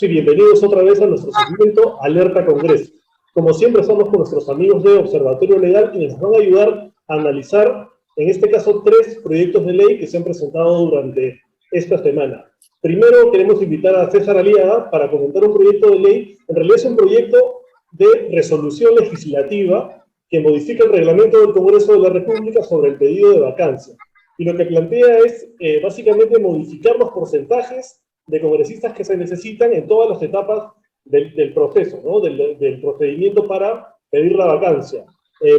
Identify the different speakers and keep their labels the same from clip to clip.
Speaker 1: bienvenidos y bienvenidos otra vez a nuestro segmento Alerta Congreso. Como siempre, estamos con nuestros amigos de Observatorio Legal, quienes nos van a ayudar a analizar, en este caso, 3 proyectos de ley que se han presentado durante esta semana. Primero, queremos invitar a César Aliaga para comentar un proyecto de ley. En realidad es un proyecto de resolución legislativa que modifica el reglamento del Congreso de la República sobre el pedido de vacancia. Y lo que plantea es, básicamente, modificar los porcentajes de congresistas que se necesitan en todas las etapas del proceso, ¿no? del procedimiento para pedir la vacancia.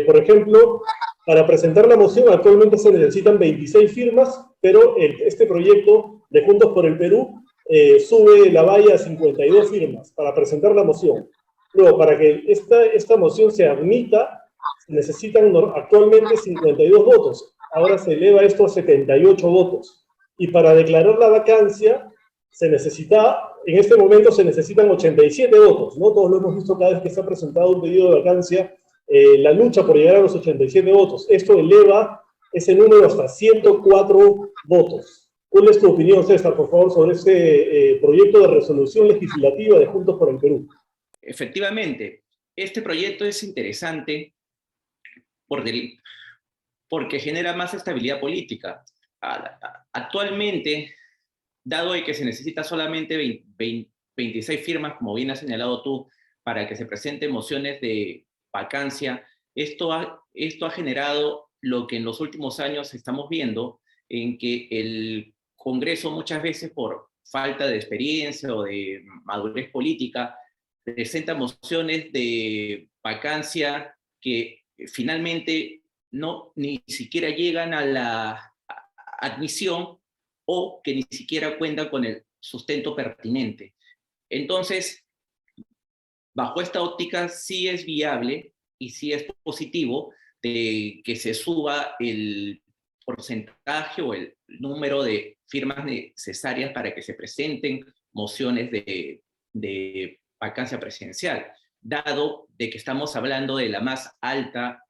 Speaker 1: Por ejemplo, para presentar la moción actualmente se necesitan 26 firmas, pero este proyecto de Juntos por el Perú sube la valla a 52 firmas para presentar la moción. Luego, para que esta moción se admita, se necesitan actualmente 52 votos. Ahora se eleva esto a 78 votos. Y para declarar la vacancia, en este momento se necesitan 87 votos, ¿no? Todos lo hemos visto cada vez que se ha presentado un pedido de vacancia, la lucha por llegar a los 87 votos. Esto eleva ese número hasta 104 votos. ¿Cuál es tu opinión, César, por favor, sobre este proyecto de resolución legislativa de Juntos por el Perú?
Speaker 2: Efectivamente, este proyecto es interesante porque genera más estabilidad política. Actualmente, dado de que se necesita solamente 26 firmas, como bien has señalado tú, para que se presenten mociones de vacancia, esto ha generado lo que en los últimos años estamos viendo, en que el Congreso muchas veces por falta de experiencia o de madurez política, presenta mociones de vacancia que finalmente ni siquiera llegan a la admisión o que ni siquiera cuentan con el sustento pertinente. Entonces, bajo esta óptica, sí es viable y sí es positivo de que se suba el porcentaje o el número de firmas necesarias para que se presenten mociones de vacancia presidencial, dado de que estamos hablando de la más alta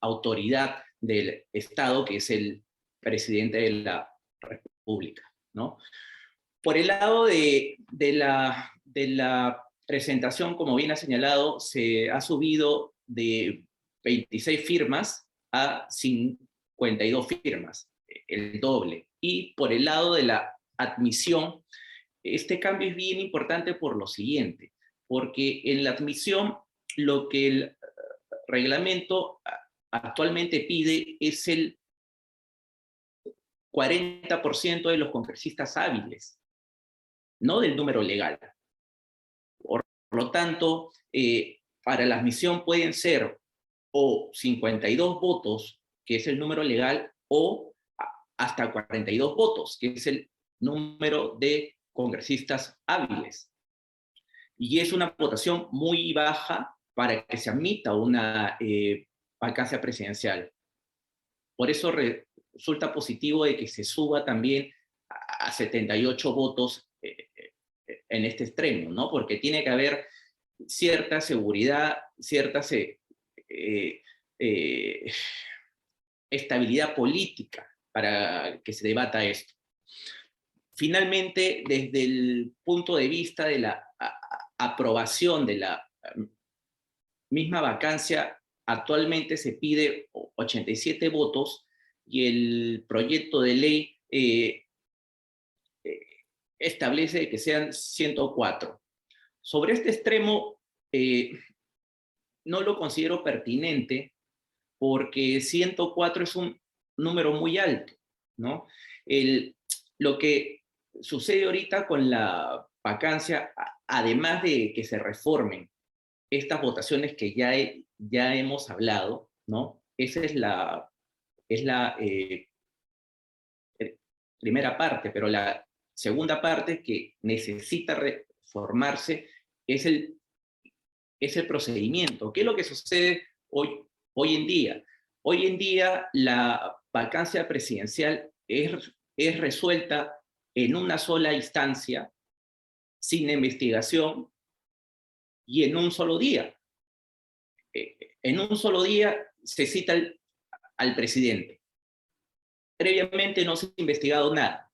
Speaker 2: autoridad del Estado, que es el presidente de la República, ¿no? Por el lado de la presentación, como bien ha señalado, se ha subido de 26 firmas a 52 firmas, el doble. Y por el lado de la admisión, este cambio es bien importante por lo siguiente, porque en la admisión lo que el reglamento actualmente pide es el 40% de los congresistas hábiles, no del número legal. Por lo tanto, para la admisión pueden ser o 52 votos, que es el número legal, o hasta 42 votos, que es el número de congresistas hábiles. Y es una votación muy baja para que se admita una vacancia presidencial. Por eso resulta positivo de que se suba también a 78 votos en este extremo, ¿no? Porque tiene que haber cierta seguridad, cierta estabilidad política para que se debata esto. Finalmente, desde el punto de vista de la aprobación de la misma vacancia, actualmente se pide 87 votos y el proyecto de ley establece que sean 104. Sobre este extremo, no lo considero pertinente porque 104 es un número muy alto, ¿no? Lo que sucede ahorita con la vacancia, además de que se reformen estas votaciones que ya hemos hablado, ¿no? Esa es la primera parte, pero la segunda parte que necesita reformarse es el procedimiento. ¿Qué es lo que sucede hoy en día? Hoy en día la vacancia presidencial es resuelta en una sola instancia, sin investigación y en un solo día. En un solo día se cita al presidente. Previamente no se ha investigado nada.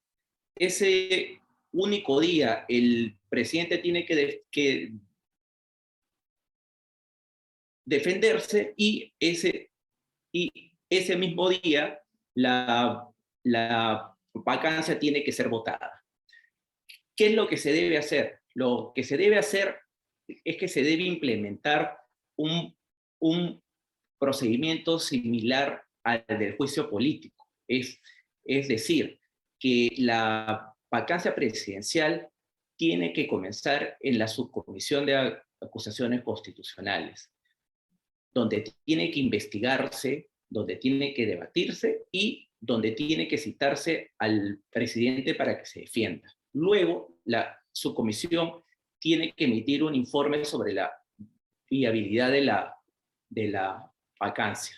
Speaker 2: Ese único día, el presidente tiene que defenderse y ese mismo día la vacancia tiene que ser votada. ¿Qué es lo que se debe hacer? Lo que se debe hacer es que se debe implementar un procedimiento similar al del juicio político. Es decir, que la vacancia presidencial tiene que comenzar en la subcomisión de acusaciones constitucionales, donde tiene que investigarse, donde tiene que debatirse y donde tiene que citarse al presidente para que se defienda. Luego, la subcomisión tiene que emitir un informe sobre la viabilidad de la vacancia.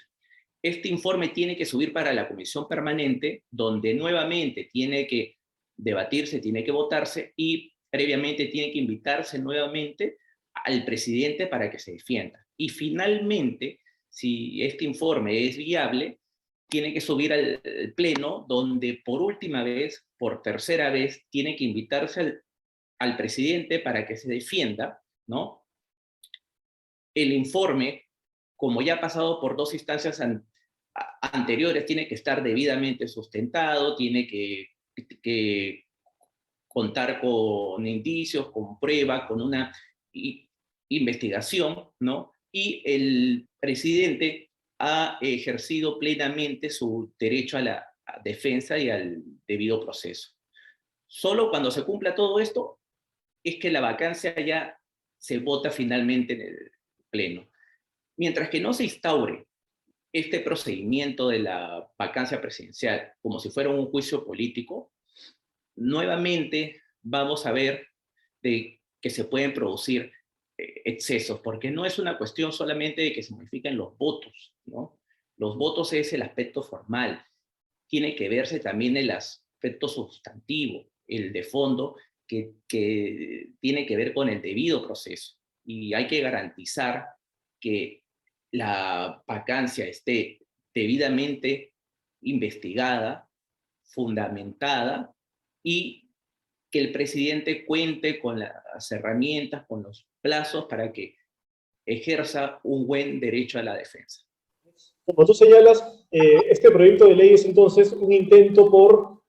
Speaker 2: Este informe tiene que subir para la comisión permanente, donde nuevamente tiene que debatirse, tiene que votarse y previamente tiene que invitarse nuevamente al presidente para que se defienda. Y finalmente, si este informe es viable, tiene que subir al pleno, donde por última vez, por tercera vez, tiene que invitarse al presidente para que se defienda, ¿no? El informe, como ya ha pasado por dos instancias anteriores, tiene que estar debidamente sustentado, tiene que contar con indicios, con prueba, con una investigación, ¿no? Y el presidente ha ejercido plenamente su derecho a la defensa y al debido proceso. Solo cuando se cumpla todo esto es que la vacancia ya se vota finalmente en el pleno. Mientras que no se instaure este procedimiento de la vacancia presidencial como si fuera un juicio político, nuevamente vamos a ver de que se pueden producir excesos, porque no es una cuestión solamente de que se modifiquen los votos, ¿no? Los votos es el aspecto formal, tiene que verse también el aspecto sustantivo, el de fondo, que tiene que ver con el debido proceso. Y hay que garantizar que la vacancia esté debidamente investigada, fundamentada y que el presidente cuente con las herramientas, con los plazos para que ejerza un buen derecho a la defensa.
Speaker 1: Como tú señalas, este proyecto de ley es entonces un intento por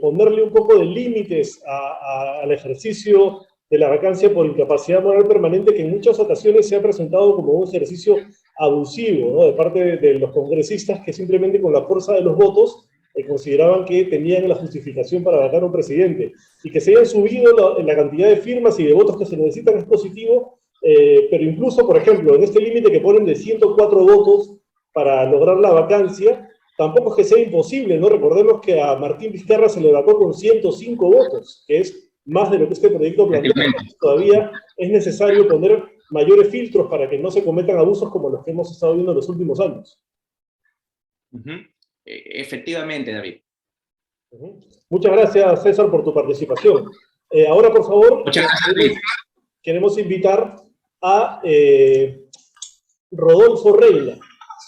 Speaker 1: ponerle un poco de límites al ejercicio de la vacancia por incapacidad moral permanente, que en muchas ocasiones se ha presentado como un ejercicio abusivo, ¿no?, de parte de los congresistas que simplemente con la fuerza de los votos consideraban que tenían la justificación para vacar a un presidente. Y que se hayan subido la cantidad de firmas y de votos que se necesitan es positivo, pero incluso, por ejemplo, en este límite que ponen de 104 votos para lograr la vacancia, tampoco es que sea imposible, ¿no? Recordemos que a Martín Vizcarra se le vacó con 105 votos, que es más de lo que este proyecto plantea. Todavía es necesario poner mayores filtros para que no se cometan abusos como los que hemos estado viendo en los últimos años.
Speaker 2: Efectivamente, David.
Speaker 1: Muchas gracias, César, por tu participación. Ahora, por favor, queremos invitar a Rodolfo Reina.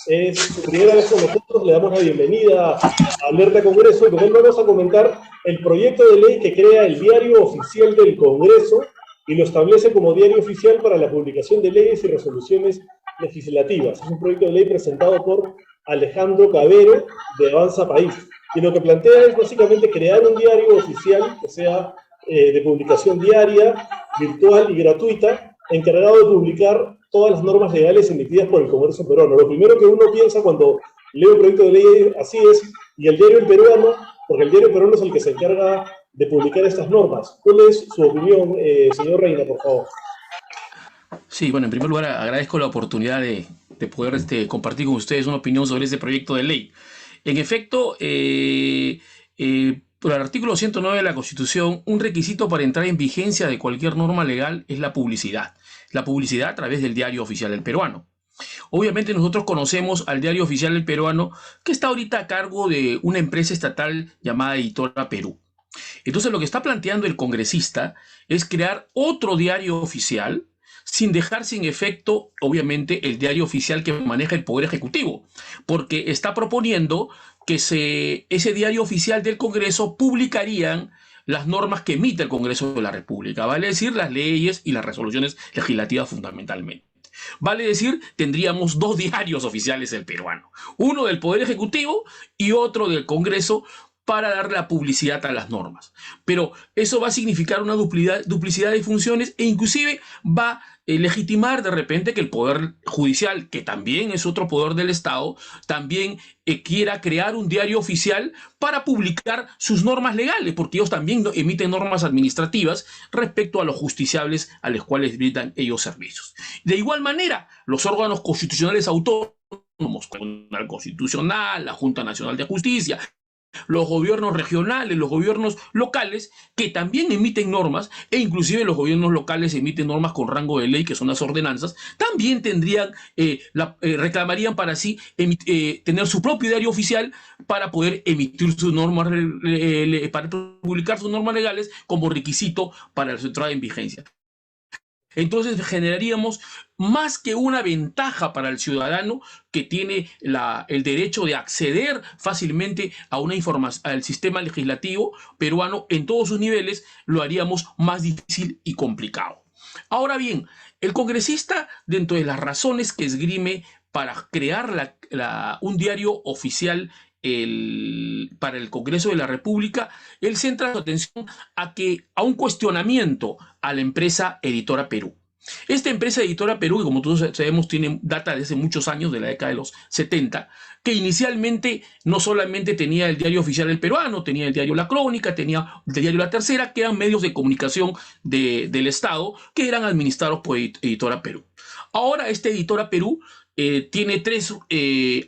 Speaker 1: Es su primera vez con nosotros, le damos la bienvenida a Alerta Congreso y con él vamos a comentar el proyecto de ley que crea el Diario Oficial del Congreso y lo establece como diario oficial para la publicación de leyes y resoluciones legislativas. Es un proyecto de ley presentado por Alejandro Cabero, de Avanza País. Y lo que plantea es básicamente crear un diario oficial que sea de publicación diaria, virtual y gratuita, encargado de publicar todas las normas legales emitidas por el Congreso peruano. Lo primero que uno piensa cuando lee un proyecto de ley así es, ¿y el diario peruano? Porque el diario peruano es el que se encarga de publicar estas normas. ¿Cuál es su opinión, señor Reina, por favor?
Speaker 3: Sí, bueno, en primer lugar agradezco la oportunidad de poder compartir con ustedes una opinión sobre este proyecto de ley. En efecto, por el artículo 109 de la Constitución, un requisito para entrar en vigencia de cualquier norma legal es la publicidad. La publicidad a través del Diario Oficial del Peruano. Obviamente nosotros conocemos al Diario Oficial del Peruano, que está ahorita a cargo de una empresa estatal llamada Editora Perú. Entonces lo que está planteando el congresista es crear otro diario oficial, sin dejar sin efecto, obviamente, el diario oficial que maneja el Poder Ejecutivo, porque está proponiendo que ese diario oficial del Congreso publicarían las normas que emite el Congreso de la República, vale decir, las leyes y las resoluciones legislativas fundamentalmente. Vale decir, tendríamos dos diarios oficiales del peruano, uno del Poder Ejecutivo y otro del Congreso, para dar la publicidad a las normas. Pero eso va a significar una duplicidad de funciones e inclusive va a legitimar de repente que el Poder Judicial, que también es otro poder del Estado, también quiera crear un diario oficial para publicar sus normas legales, porque ellos también emiten normas administrativas respecto a los justiciables a los cuales brindan ellos servicios. De igual manera, los órganos constitucionales autónomos, como el Tribunal Constitucional, la Junta Nacional de Justicia, los gobiernos regionales, los gobiernos locales, que también emiten normas, e inclusive los gobiernos locales emiten normas con rango de ley, que son las ordenanzas, también tendrían, reclamarían para sí tener su propio diario oficial para poder emitir sus normas, para publicar sus normas legales como requisito para su entrada en vigencia. Entonces generaríamos más que una ventaja para el ciudadano que tiene el derecho de acceder fácilmente a una información, al sistema legislativo peruano en todos sus niveles, lo haríamos más difícil y complicado. Ahora bien, el congresista, dentro de las razones que esgrime para crear un diario oficial para el Congreso de la República, él centra su atención a un cuestionamiento a la empresa Editora Perú. Esta empresa Editora Perú, que como todos sabemos tiene data desde muchos años, de la década de los 70, que inicialmente no solamente tenía el diario oficial El Peruano, tenía el diario La Crónica, tenía el diario La Tercera, que eran medios de comunicación del Estado que eran administrados por Editora Perú. Ahora esta Editora Perú tiene tres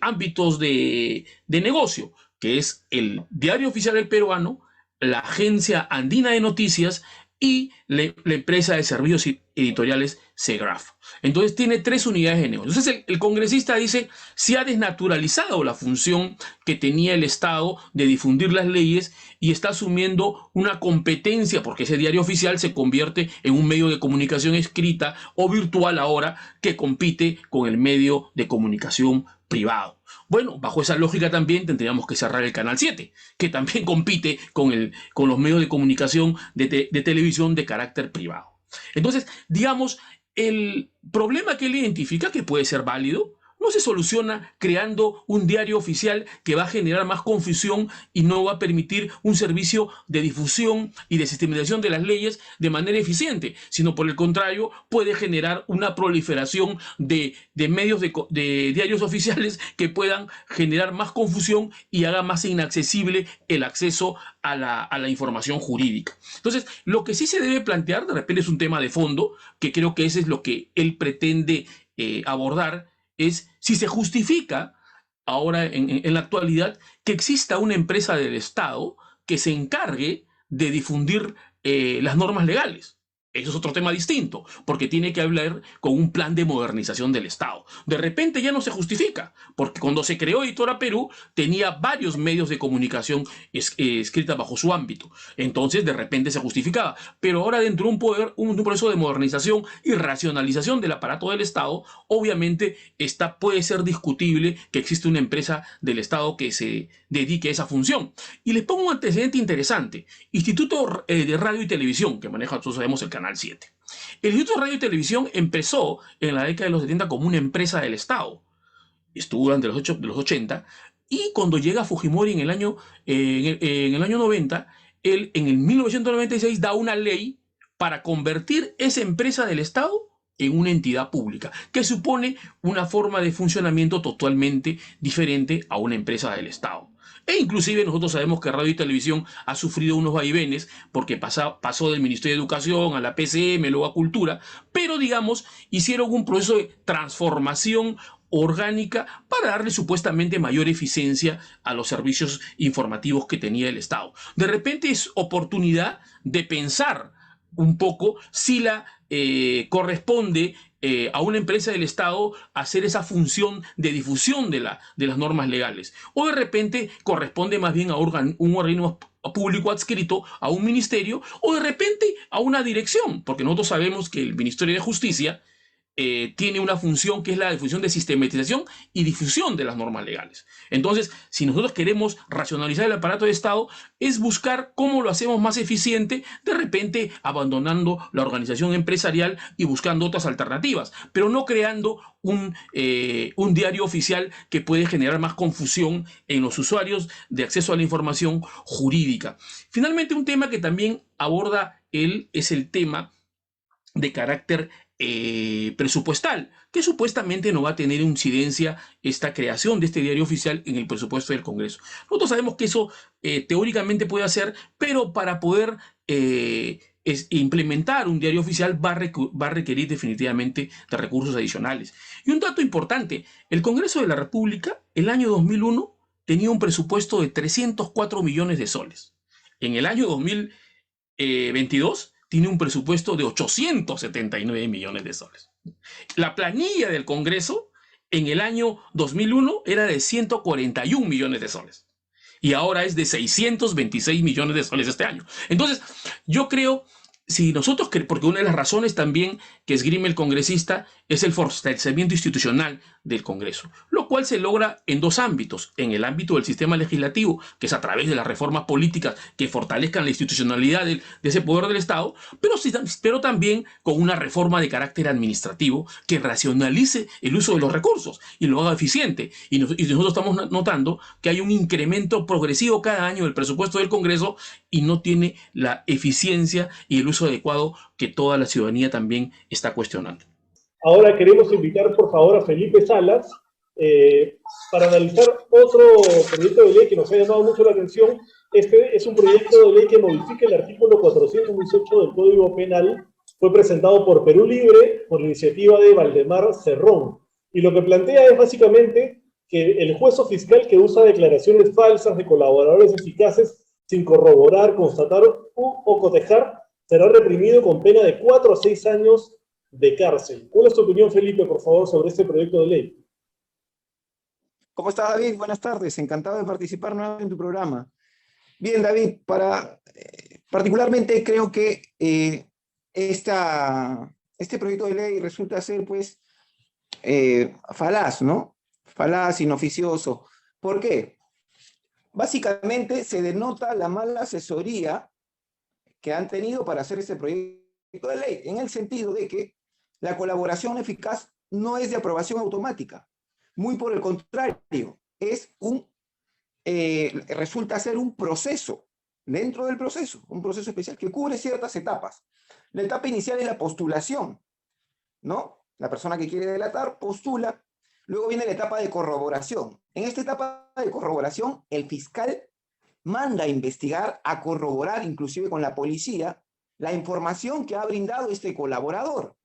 Speaker 3: ámbitos de negocio, que es el diario oficial El Peruano, la agencia andina de noticias y la empresa de servicios editoriales SEGRAF. Entonces tiene tres unidades de negocio. Entonces el congresista dice, se ha desnaturalizado la función que tenía el Estado de difundir las leyes y está asumiendo una competencia, porque ese diario oficial se convierte en un medio de comunicación escrita o virtual ahora que compite con el medio de comunicación privado. Bueno, bajo esa lógica también tendríamos que cerrar el Canal 7, que también compite con los medios de comunicación de televisión de carácter privado. Entonces, digamos, el problema que él identifica, que puede ser válido, no se soluciona creando un diario oficial que va a generar más confusión y no va a permitir un servicio de difusión y de sistematización de las leyes de manera eficiente, sino por el contrario puede generar una proliferación de medios de diarios oficiales que puedan generar más confusión y haga más inaccesible el acceso a la información jurídica. Entonces, lo que sí se debe plantear, de repente es un tema de fondo, que creo que ese es lo que él pretende abordar, es si se justifica ahora en la actualidad que exista una empresa del Estado que se encargue de difundir las normas legales. Eso es otro tema distinto, porque tiene que hablar con un plan de modernización del Estado. De repente ya no se justifica, porque cuando se creó Editora Perú tenía varios medios de comunicación escritas bajo su ámbito. Entonces de repente se justificaba. Pero ahora dentro de un proceso de modernización y racionalización del aparato del Estado, obviamente puede ser discutible que existe una empresa del Estado que se dedique a esa función. Y les pongo un antecedente interesante. Instituto de Radio y Televisión, que maneja, todos sabemos, el Canal 7. El Instituto de Radio y Televisión empezó en la década de los 70 como una empresa del Estado. Estuvo durante los 80, y cuando llega Fujimori en el año 90, él en el 1996 da una ley para convertir esa empresa del Estado en una entidad pública, que supone una forma de funcionamiento totalmente diferente a una empresa del Estado. E inclusive nosotros sabemos que Radio y Televisión ha sufrido unos vaivenes porque pasó del Ministerio de Educación a la PCM, luego a Cultura, pero digamos, hicieron un proceso de transformación orgánica para darle supuestamente mayor eficiencia a los servicios informativos que tenía el Estado. De repente es oportunidad de pensar un poco si corresponde a una empresa del Estado hacer esa función de difusión de las normas legales, o de repente corresponde más bien a un organismo público adscrito a un ministerio, o de repente a una dirección, porque nosotros sabemos que el Ministerio de Justicia tiene una función que es la función de sistematización y difusión de las normas legales. Entonces, si nosotros queremos racionalizar el aparato de Estado, es buscar cómo lo hacemos más eficiente, de repente abandonando la organización empresarial y buscando otras alternativas, pero no creando un diario oficial que puede generar más confusión en los usuarios de acceso a la información jurídica. Finalmente, un tema que también aborda él es el tema de carácter presupuestal, que supuestamente no va a tener incidencia esta creación de este diario oficial en el presupuesto del Congreso. Nosotros sabemos que eso teóricamente puede hacer, pero para poder implementar un diario oficial va a requerir definitivamente de recursos adicionales. Y un dato importante, el Congreso de la República, el año 2001, tenía un presupuesto de 304 millones de soles. En el año 2022 tiene un presupuesto de 879 millones de soles. La planilla del Congreso en el año 2001 era de 141 millones de soles. Y ahora es de 626 millones de soles este año. Entonces, yo creo, si nosotros, porque una de las razones también que esgrime el congresista es el fortalecimiento institucional del Congreso, lo cual se logra en dos ámbitos: en el ámbito del sistema legislativo, que es a través de las reformas políticas que fortalezcan la institucionalidad de ese poder del Estado, pero también con una reforma de carácter administrativo que racionalice el uso de los recursos y lo haga eficiente. Y nosotros estamos notando que hay un incremento progresivo cada año del presupuesto del Congreso y no tiene la eficiencia y el uso adecuado que toda la ciudadanía también está cuestionando.
Speaker 1: Ahora queremos invitar, por favor, a Felipe Salas para analizar otro proyecto de ley que nos ha llamado mucho la atención. Este es un proyecto de ley que modifica el artículo 418 del Código Penal. Fue presentado por Perú Libre, por iniciativa de Valdemar Cerrón. Y lo que plantea es básicamente que el juez o fiscal que usa declaraciones falsas de colaboradores eficaces sin corroborar, constatar o cotejar será reprimido con pena de 4 a 6 años de cárcel. ¿Cuál es tu opinión, Felipe, por favor, sobre este proyecto de ley?
Speaker 4: ¿Cómo estás, David? Buenas tardes. Encantado de participar nuevamente en tu programa. Bien, David, particularmente creo que este proyecto de ley resulta ser, pues, falaz, ¿no? Falaz, inoficioso. ¿Por qué? Básicamente se denota la mala asesoría que han tenido para hacer este proyecto de ley, en el sentido de que la colaboración eficaz no es de aprobación automática. Muy por el contrario, resulta ser un proceso, dentro del proceso, un proceso especial que cubre ciertas etapas. La etapa inicial es la postulación, ¿no? La persona que quiere delatar postula. Luego viene la etapa de corroboración. En esta etapa de corroboración, el fiscal manda a investigar, a corroborar, inclusive con la policía, la información que ha brindado este colaborador.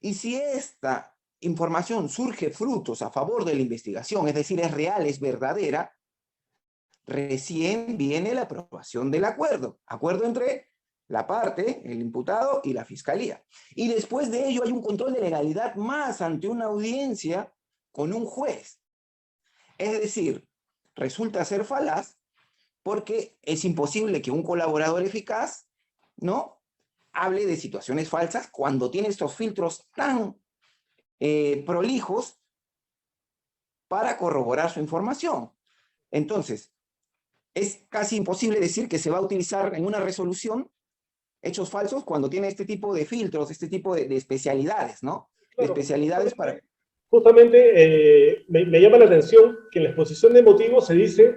Speaker 4: Y si esta información surge frutos a favor de la investigación, es decir, es real, es verdadera, recién viene la aprobación del acuerdo entre la parte, el imputado y la fiscalía. Y después de ello hay un control de legalidad más ante una audiencia con un juez. Es decir, resulta ser falaz porque es imposible que un colaborador eficaz, ¿no?, hable de situaciones falsas cuando tiene estos filtros tan prolijos para corroborar su información. Entonces, es casi imposible decir que se va a utilizar en una resolución hechos falsos cuando tiene este tipo de filtros, este tipo de especialidades, ¿no?
Speaker 1: Claro,
Speaker 4: de especialidades para...
Speaker 1: Justamente me llama la atención que en la exposición de motivos se dice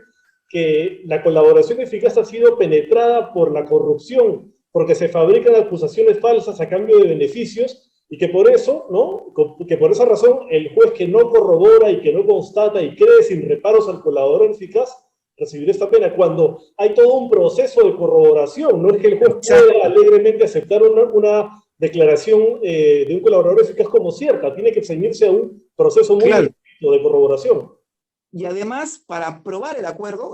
Speaker 1: que la colaboración eficaz ha sido penetrada por la corrupción, porque se fabrican acusaciones falsas a cambio de beneficios, y que por eso, ¿no?, que por esa razón el juez que no corrobora y que no constata y cree sin reparos al colaborador eficaz recibirá esta pena, cuando hay todo un proceso de corroboración. No es que el juez pueda alegremente aceptar una declaración de un colaborador eficaz como cierta, tiene que ceñirse a un proceso muy estricto de corroboración.
Speaker 4: Y además, para aprobar el acuerdo,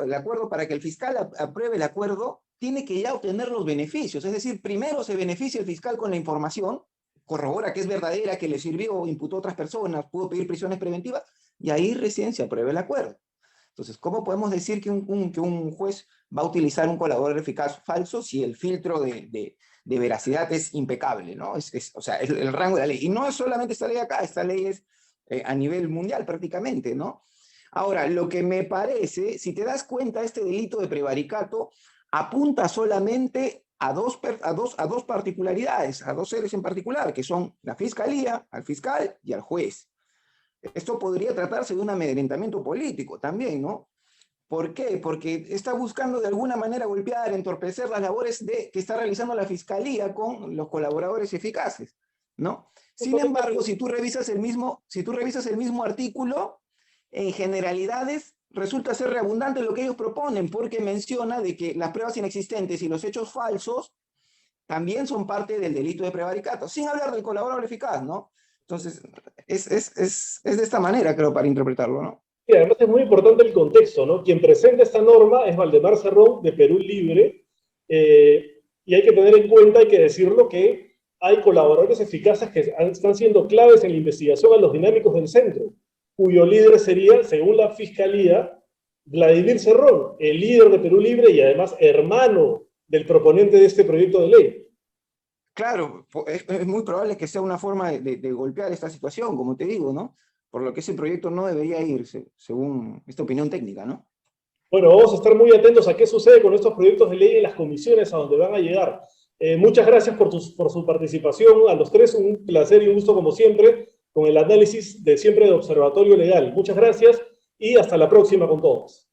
Speaker 4: para que el fiscal apruebe el acuerdo, tiene que ya obtener los beneficios. Es decir, primero se beneficia el fiscal con la información, corrobora que es verdadera, que le sirvió, imputó a otras personas, pudo pedir prisiones preventivas, y ahí recién se aprueba el acuerdo. Entonces, ¿cómo podemos decir que un juez va a utilizar un colaborador eficaz falso si el filtro de veracidad es impecable, ¿no? O sea, el rango de la ley. Y no es solamente esta ley acá, esta ley es a nivel mundial prácticamente, ¿no? Ahora, lo que me parece, si te das cuenta, este delito de prevaricato apunta solamente a dos particularidades, a dos seres en particular, que son la fiscalía, al fiscal y al juez. Esto podría tratarse de un amedrentamiento político también, ¿no? ¿Por qué? Porque está buscando de alguna manera golpear, entorpecer las labores que está realizando la fiscalía con los colaboradores eficaces, ¿no? Sin embargo, si tú revisas el mismo artículo, en generalidades resulta ser redundante lo que ellos proponen, porque menciona de que las pruebas inexistentes y los hechos falsos también son parte del delito de prevaricato, sin hablar del colaborador eficaz, ¿no? Entonces, es de esta manera, creo, para interpretarlo, ¿no?
Speaker 1: Y además es muy importante el contexto, ¿no? Quien presenta esta norma es Valdemar Cerrón, de Perú Libre, y hay que tener en cuenta, hay que decirlo, que hay colaboradores eficaces que están siendo claves en la investigación a los dinámicos del centro, cuyo líder sería, según la Fiscalía, Vladimir Cerrón, el líder de Perú Libre y además hermano del proponente de este proyecto de ley.
Speaker 4: Claro, es muy probable que sea una forma de golpear esta situación, como te digo, ¿no? Por lo que ese proyecto no debería irse, según esta opinión técnica, ¿no?
Speaker 1: Bueno, vamos a estar muy atentos a qué sucede con estos proyectos de ley en las comisiones a donde van a llegar. Muchas gracias por su participación. A los tres, un placer y un gusto como siempre, con el análisis de siempre de Observatorio Legal. Muchas gracias y hasta la próxima con todos.